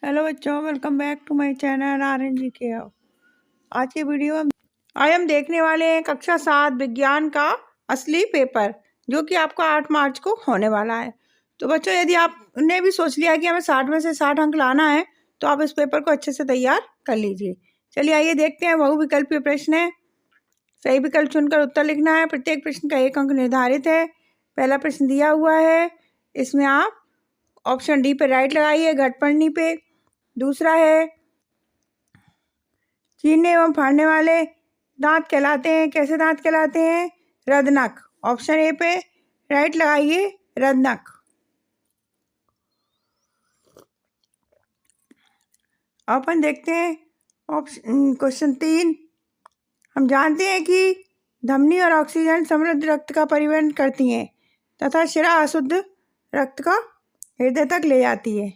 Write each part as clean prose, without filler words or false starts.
Hello बच्चों, welcome back to my channel RNG के। आज की वीडियो में आज हम देखने वाले हैं कक्षा 7 विज्ञान का असली पेपर, जो कि आपका 8 मार्च को होने वाला है। तो बच्चों, यदि आपने भी सोच लिया कि हमें 60 में से 60 अंक लाना है, तो आप इस पेपर को अच्छे से तैयार कर लीजिए। चलिए आइए देखते हैं। बहुविकल्पीय प्रश्न है, सही विकल्प चुनकर उत्तर लिखना है। प्रत्येक प्रश्न का 1 अंक निर्धारित है। पहला प्रश्न दिया हुआ है, इसमें आप ऑप्शन डी पे राइट लगाइए, घटपड़नी पे। दूसरा है, चीरने एवं फाड़ने वाले दांत कहलाते हैं, कैसे दांत कहलाते हैं? रदनक। ऑप्शन ए पे राइट लगाइए, रदनक। अपन देखते हैं ऑप्शन क्वेश्चन 3। हम जानते हैं कि धमनी और ऑक्सीजन समृद्ध रक्त का परिवहन करती हैं तथा शिरा अशुद्ध रक्त का हृदय तक ले जाती है।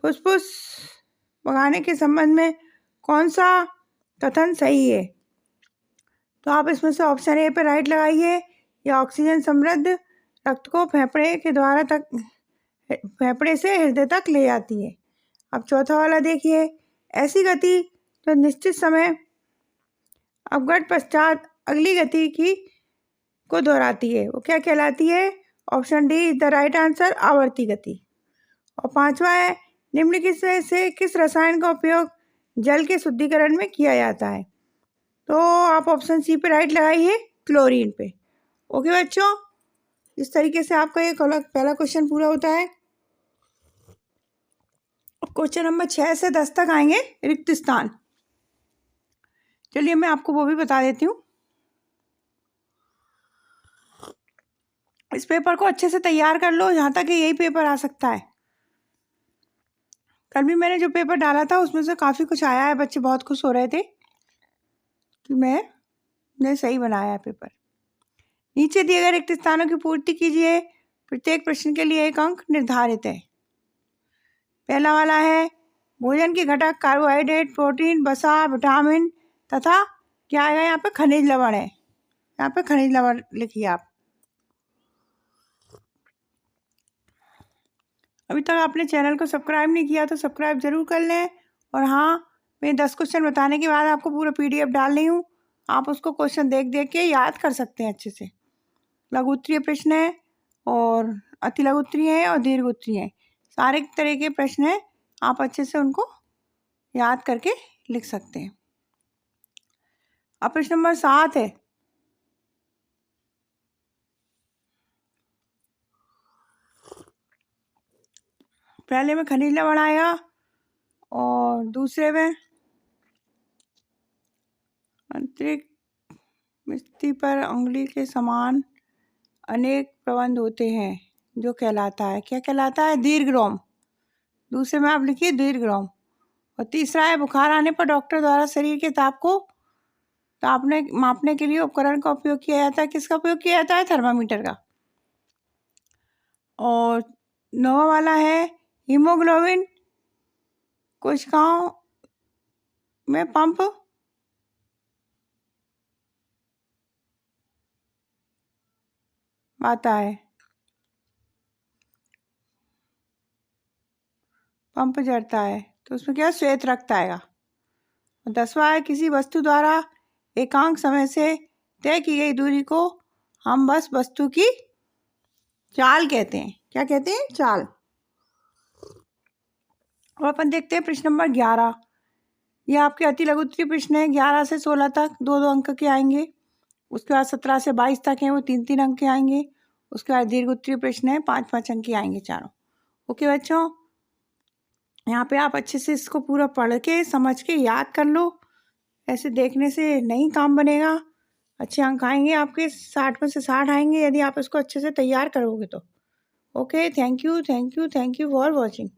फुसफुस भगाने के संबंध में कौन सा कथन सही है? तो आप इसमें से ऑप्शन ए पर राइट लगाइए, या ऑक्सीजन समृद्ध रक्त को फेफड़े से हृदय तक ले जाती है। अब चौथा वाला देखिए, ऐसी गति जो निश्चित समय अवगत पश्चात अगली गति को दोहराती है, वो क्या कहलाती है? Option D is the right answer, आवर्ती गति। और पांचवा है, निम्नलिखित से किस रसायन का उपयोग जल के शुद्धिकरण में किया जाता है? तो आप ऑप्शन सी पे राइट लगाइए, क्लोरीन पे। ओके बच्चों, इस तरीके से आपका ये पहला क्वेश्चन पूरा होता है। अब क्वेश्चन नंबर 6 से 10 तक आएंगे, रिक्त स्थान। चलिए मैं आपको वो भी बता देती हूँ। इस पेपर को अच्छे से तैयार कर लो, यहाँ तक कि यही पेपर आ सकता है। कल भी मैंने जो पेपर डाला था उसमें से काफ़ी कुछ आया है। बच्चे बहुत खुश हो रहे थे कि मैंने सही बनाया है पेपर। नीचे दिए गए रिक्त स्थानों की पूर्ति कीजिए। प्रत्येक प्रश्न के लिए 1 अंक निर्धारित है। पहला वाला है, भोजन के घटक कार्बोहाइड्रेट, प्रोटीन, वसा, विटामिन तथा क्या आएगा यहाँ पे? खनिज लवण है। यहाँ पे खनिज लवण लिखिए आप। अभी तक आपने चैनल को सब्सक्राइब नहीं किया तो सब्सक्राइब जरूर कर लें। और हाँ, मैं 10 क्वेश्चन बताने के बाद आपको पूरा PDF डाल रही हूँ, आप उसको क्वेश्चन देख देख के याद कर सकते हैं अच्छे से। लघु उत्तरीय प्रश्न है और अति लघु उत्तरीय है और दीर्घ उत्तरीय है। सारे तरह के प्रश्न हैं, आप अच्छे से उनको याद करके लिख सकते हैं। अब प्रश्न नंबर 7 है, पहले में खनिज लवण आएगा और दूसरे में आंतरिक मिस्ती पर उंगली के समान अनेक प्रबंध होते हैं, जो कहलाता है, क्या कहलाता है? दीर्घरोम। दूसरे में आप लिखिए दीर्घरोम। और तीसरा है, बुखार आने पर डॉक्टर द्वारा शरीर के ताप को मापने के लिए उपकरण का उपयोग किया जाता है। किसका उपयोग किया जाता है? थर्मामीटर का। और 9वां वाला है, हीमोग्लोबिन कोशिकाओं में पंप आता है, पंप जड़ता है, तो उसमें क्या? श्वेत रक्त आएगा। 10वां है, किसी वस्तु द्वारा एकांक समय से तय की गई दूरी को हम बस वस्तु की चाल कहते हैं। क्या कहते हैं? चाल। और अपन देखते हैं प्रश्न नंबर 11। ये आपके अति लघु उत्तरीय प्रश्न है। 11 से 16 तक 2-2 अंक के आएंगे। उसके बाद 17 से 22 तक हैं, वो 3-3 अंक के आएंगे। उसके बाद दीर्घ उत्तरीय प्रश्न है, 5-5 अंक के आएंगे चारों। ओके बच्चों, यहाँ पे आप अच्छे से इसको पूरा पढ़ के समझ के याद कर लो। ऐसे देखने से नहीं काम बनेगा। अच्छे अंक आएंगे आपके, 60 में से 60 आएंगे यदि आप इसको अच्छे से तैयार करोगे तो। Okay, thank you for watching.